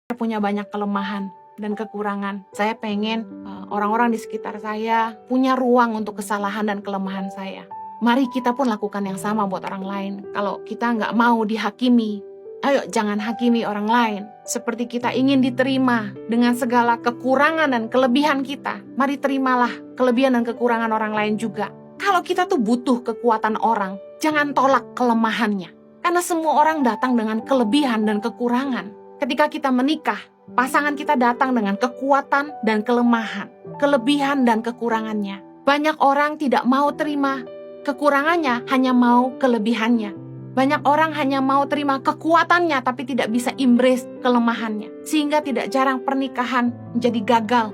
Saya punya banyak kelemahan dan kekurangan. Saya pengen orang-orang di sekitar saya punya ruang untuk kesalahan dan kelemahan saya. Mari kita pun lakukan yang sama buat orang lain. Kalau kita nggak mau dihakimi, ayo jangan hakimi orang lain. Seperti kita ingin diterima dengan segala kekurangan dan kelebihan kita, mari terimalah kelebihan dan kekurangan orang lain juga. Kalau kita tuh butuh kekuatan orang, jangan tolak kelemahannya. Karena semua orang datang dengan kelebihan dan kekurangan. Ketika kita menikah, pasangan kita datang dengan kekuatan dan kelemahan, kelebihan dan kekurangannya. Banyak orang tidak mau terima kekurangannya, hanya mau kelebihannya. Banyak orang hanya mau terima kekuatannya, tapi tidak bisa embrace kelemahannya. Sehingga tidak jarang pernikahan menjadi gagal,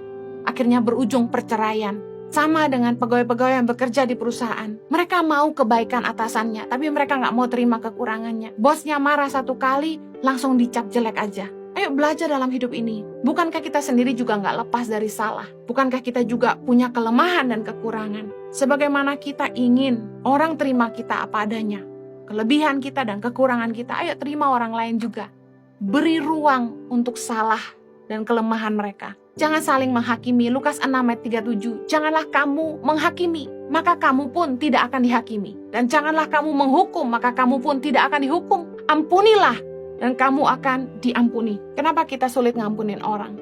akhirnya berujung perceraian. Sama dengan pegawai-pegawai yang bekerja di perusahaan. Mereka mau kebaikan atasannya, tapi mereka nggak mau terima kekurangannya. Bosnya marah satu kali, langsung dicap jelek aja. Ayo belajar dalam hidup ini. Bukankah kita sendiri juga nggak lepas dari salah? Bukankah kita juga punya kelemahan dan kekurangan? Sebagaimana kita ingin orang terima kita apa adanya, kelebihan kita dan kekurangan kita, ayo terima orang lain juga. Beri ruang untuk salah dan kelemahan mereka. Jangan saling menghakimi. Lukas 6 ayat 37. Janganlah kamu menghakimi, maka kamu pun tidak akan dihakimi. Dan janganlah kamu menghukum, maka kamu pun tidak akan dihukum. Ampunilah, dan kamu akan diampuni. Kenapa kita sulit ngampunin orang?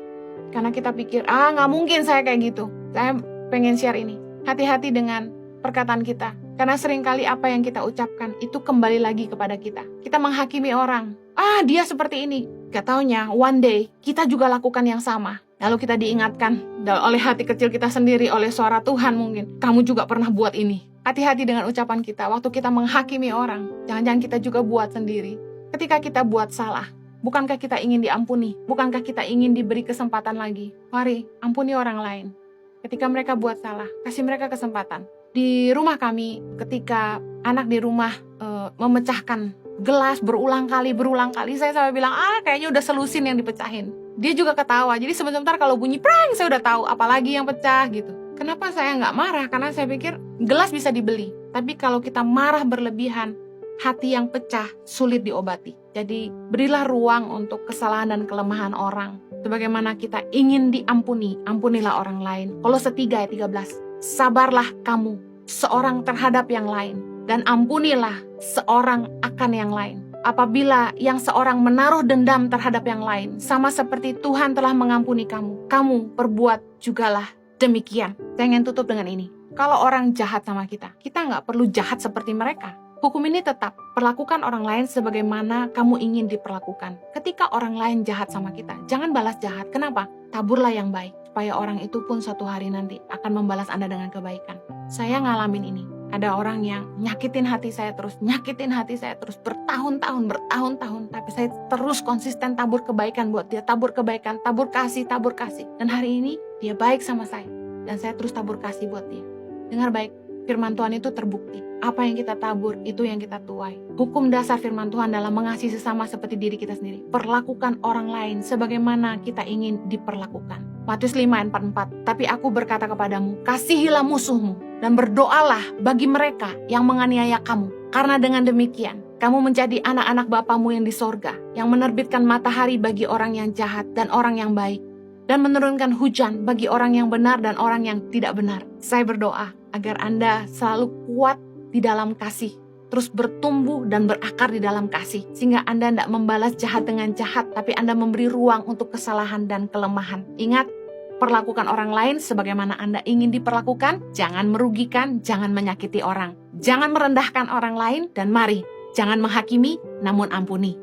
Karena kita pikir, nggak mungkin saya kayak gitu. Saya pengen share ini. Hati-hati dengan perkataan kita. Karena seringkali apa yang kita ucapkan itu kembali lagi kepada kita. Kita menghakimi orang. Dia seperti ini. Gak taunya, one day kita juga lakukan yang sama. Lalu kita diingatkan oleh hati kecil kita sendiri, oleh suara Tuhan mungkin. Kamu juga pernah buat ini. Hati-hati dengan ucapan kita. Waktu kita menghakimi orang, jangan-jangan kita juga buat sendiri. Ketika kita buat salah, bukankah kita ingin diampuni? Bukankah kita ingin diberi kesempatan lagi? Mari, ampuni orang lain. Ketika mereka buat salah, kasih mereka kesempatan. Di rumah kami, ketika anak di rumah memecahkan gelas berulang kali, saya sampai bilang, kayaknya udah selusin yang dipecahin. Dia juga ketawa, jadi sebentar kalau bunyi prang, saya udah tahu apalagi yang pecah gitu. Kenapa saya nggak marah? Karena saya pikir gelas bisa dibeli. Tapi kalau kita marah berlebihan, hati yang pecah sulit diobati. Jadi berilah ruang untuk kesalahan dan kelemahan orang. Sebagaimana kita ingin diampuni, ampunilah orang lain. Kolose 3 ayat 13. Sabarlah kamu seorang terhadap yang lain, dan ampunilah seorang akan yang lain. Apabila yang seorang menaruh dendam terhadap yang lain, sama seperti Tuhan telah mengampuni kamu, kamu perbuat jugalah demikian. Saya ingin tutup dengan ini. Kalau orang jahat sama kita nggak perlu jahat seperti mereka. Hukum ini tetap, perlakukan orang lain sebagaimana kamu ingin diperlakukan. Ketika orang lain jahat sama kita, jangan balas jahat. Kenapa? Taburlah yang baik, supaya orang itu pun suatu hari nanti akan membalas Anda dengan kebaikan. Saya ngalamin ini. Ada orang yang nyakitin hati saya terus bertahun-tahun, tapi saya terus konsisten tabur kebaikan buat dia, tabur kebaikan, tabur kasih. Dan hari ini dia baik sama saya, dan saya terus tabur kasih buat dia. Dengar baik, firman Tuhan itu terbukti. Apa yang kita tabur, itu yang kita tuai. Hukum dasar firman Tuhan dalam mengasihi sesama seperti diri kita sendiri. Perlakukan orang lain sebagaimana kita ingin diperlakukan. Matius 5 ayat 44. Tapi aku berkata kepadamu, kasihilah musuhmu, dan berdoalah bagi mereka yang menganiaya kamu. Karena dengan demikian, kamu menjadi anak-anak Bapamu yang di sorga, yang menerbitkan matahari bagi orang yang jahat dan orang yang baik, dan menurunkan hujan bagi orang yang benar dan orang yang tidak benar. Saya berdoa agar Anda selalu kuat di dalam kasih, terus bertumbuh dan berakar di dalam kasih, sehingga Anda tidak membalas jahat dengan jahat, tapi Anda memberi ruang untuk kesalahan dan kelemahan. Ingat, perlakukan orang lain sebagaimana Anda ingin diperlakukan. Jangan merugikan, jangan menyakiti orang, jangan merendahkan orang lain, dan mari, jangan menghakimi, namun ampuni.